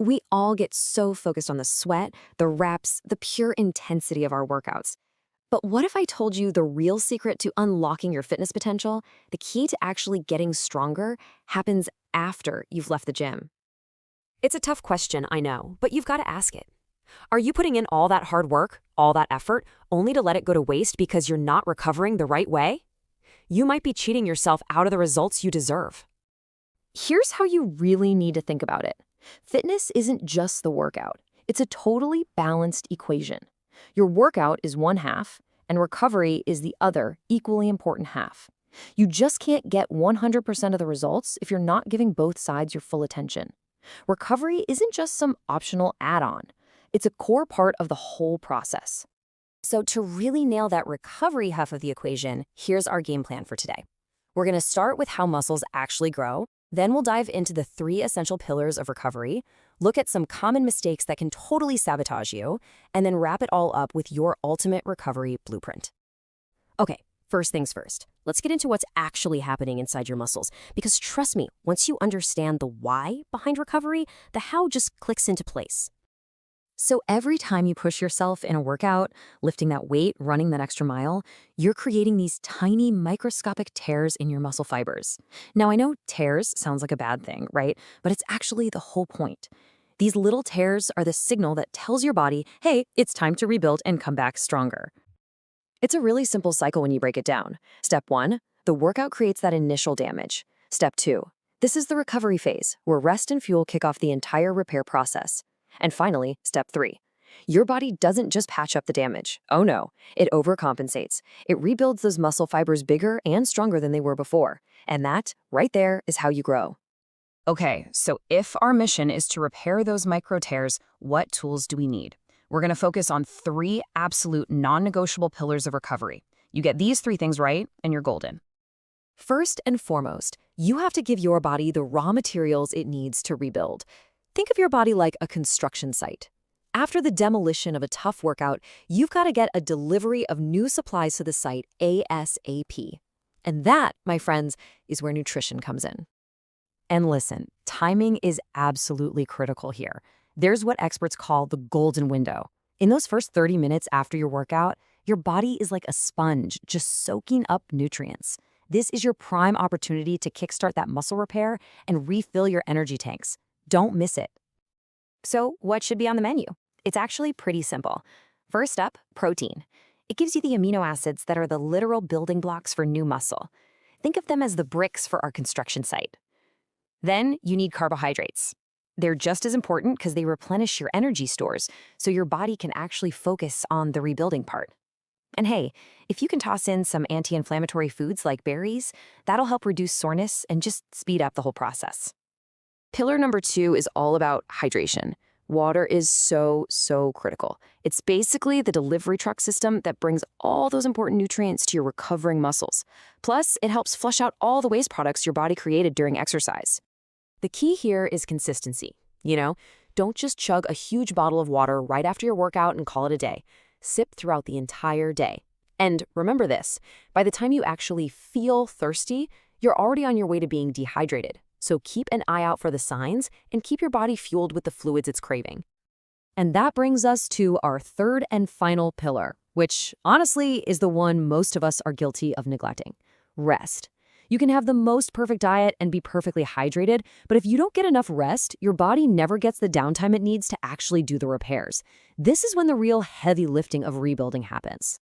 We all get so focused on the sweat, the reps, the pure intensity of our workouts. But what if I told you the real secret to unlocking your fitness potential, the key to actually getting stronger, happens after you've left the gym? It's a tough question, I know, but you've got to ask it. Are you putting in all that hard work, all that effort, only to let it go to waste because you're not recovering the right way? You might be cheating yourself out of the results you deserve. Here's how you really need to think about it. Fitness isn't just the workout. It's a totally balanced equation. Your workout is one half, and recovery is the other, equally important half. You just can't get 100% of the results if you're not giving both sides your full attention. Recovery isn't just some optional add-on. It's a core part of the whole process. So to really nail that recovery half of the equation, here's our game plan for today. We're going to start with how muscles actually grow. Then we'll dive into the 3 essential pillars of recovery, look at some common mistakes that can totally sabotage you, and then wrap it all up with your ultimate recovery blueprint. Okay, first things first. Let's get into what's actually happening inside your muscles, because trust me, once you understand the why behind recovery, the how just clicks into place. So every time you push yourself in a workout, lifting that weight, running that extra mile, you're creating these tiny microscopic tears in your muscle fibers. Now, I know tears sounds like a bad thing, right? But it's actually the whole point. These little tears are the signal that tells your body, hey, it's time to rebuild and come back stronger. It's a really simple cycle when you break it down. Step 1, the workout creates that initial damage. Step 2, this is the recovery phase, where rest and fuel kick off the entire repair process. And finally, step 3. Your body doesn't just patch up the damage. Oh no, it overcompensates. It rebuilds those muscle fibers bigger and stronger than they were before. And that, right there, is how you grow. Okay, so if our mission is to repair those micro tears, what tools do we need? We're going to focus on 3 absolute non-negotiable pillars of recovery. You get these 3 things right, and you're golden. First and foremost, you have to give your body the raw materials it needs to rebuild. Think of your body like a construction site. After the demolition of a tough workout, you've got to get a delivery of new supplies to the site ASAP. And that, my friends, is where nutrition comes in. And listen, timing is absolutely critical here. There's what experts call the golden window. In those first 30 minutes after your workout, your body is like a sponge, just soaking up nutrients. This is your prime opportunity to kickstart that muscle repair and refill your energy tanks. Don't miss it. So what should be on the menu? It's actually pretty simple. First up, protein. It gives you the amino acids that are the literal building blocks for new muscle. Think of them as the bricks for our construction site. Then you need carbohydrates. They're just as important because they replenish your energy stores, so your body can actually focus on the rebuilding part. And hey, if you can toss in some anti-inflammatory foods like berries, that'll help reduce soreness and just speed up the whole process. Pillar number 2 is all about hydration. Water is so critical. It's basically the delivery truck system that brings all those important nutrients to your recovering muscles. Plus, it helps flush out all the waste products your body created during exercise. The key here is consistency. Don't just chug a huge bottle of water right after your workout and call it a day. Sip throughout the entire day. And remember this, by the time you actually feel thirsty, you're already on your way to being dehydrated. So keep an eye out for the signs and keep your body fueled with the fluids it's craving. And that brings us to our third and final pillar, which honestly is the one most of us are guilty of neglecting: rest. You can have the most perfect diet and be perfectly hydrated, but if you don't get enough rest, your body never gets the downtime it needs to actually do the repairs. This is when the real heavy lifting of rebuilding happens.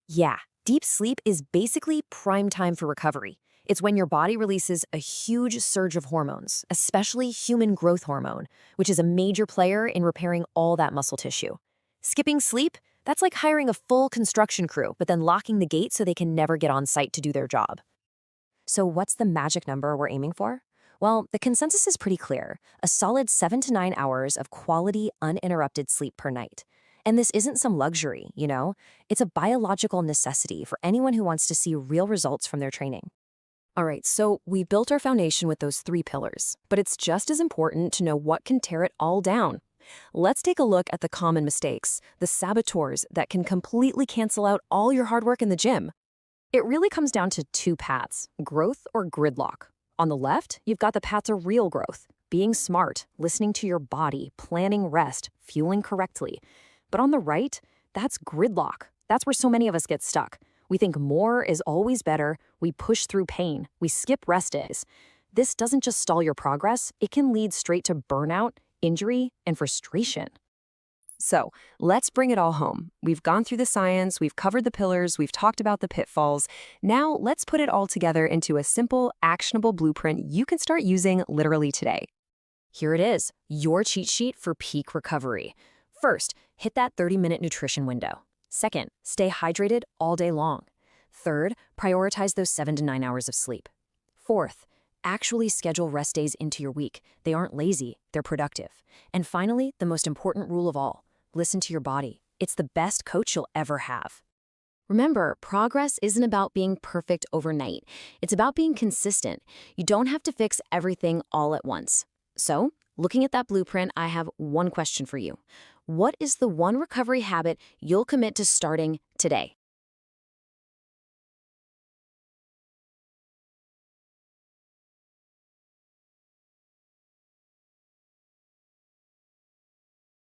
Yeah, deep sleep is basically prime time for recovery. It's when your body releases a huge surge of hormones, especially human growth hormone, which is a major player in repairing all that muscle tissue. Skipping sleep, that's like hiring a full construction crew, but then locking the gate so they can never get on site to do their job. So what's the magic number we're aiming for? Well, the consensus is pretty clear: a solid 7 to 9 hours of quality, uninterrupted sleep per night. And this isn't some luxury, It's a biological necessity for anyone who wants to see real results from their training. All right, so we built our foundation with those 3 pillars, but it's just as important to know what can tear it all down. Let's take a look at the common mistakes, the saboteurs that can completely cancel out all your hard work in the gym. It really comes down to 2 paths: growth or gridlock. On the left, you've got the path to real growth. being smart, listening to your body, planning rest, fueling correctly. But on the right, that's gridlock. That's where so many of us get stuck. We think more is always better, we push through pain, we skip rest days. This doesn't just stall your progress, it can lead straight to burnout, injury, and frustration. So, let's bring it all home. We've gone through the science, we've covered the pillars, we've talked about the pitfalls. Now, let's put it all together into a simple, actionable blueprint you can start using literally today. Here it is, your cheat sheet for peak recovery. First, hit that 30-minute nutrition window. Second, stay hydrated all day long. Third, prioritize those 7 to 9 hours of sleep. Fourth, actually schedule rest days into your week. They aren't lazy, they're productive. And finally, the most important rule of all, listen to your body. It's the best coach you'll ever have. Remember, progress isn't about being perfect overnight. It's about being consistent. You don't have to fix everything all at once. So, looking at that blueprint, I have one question for you. What is the one recovery habit you'll commit to starting today?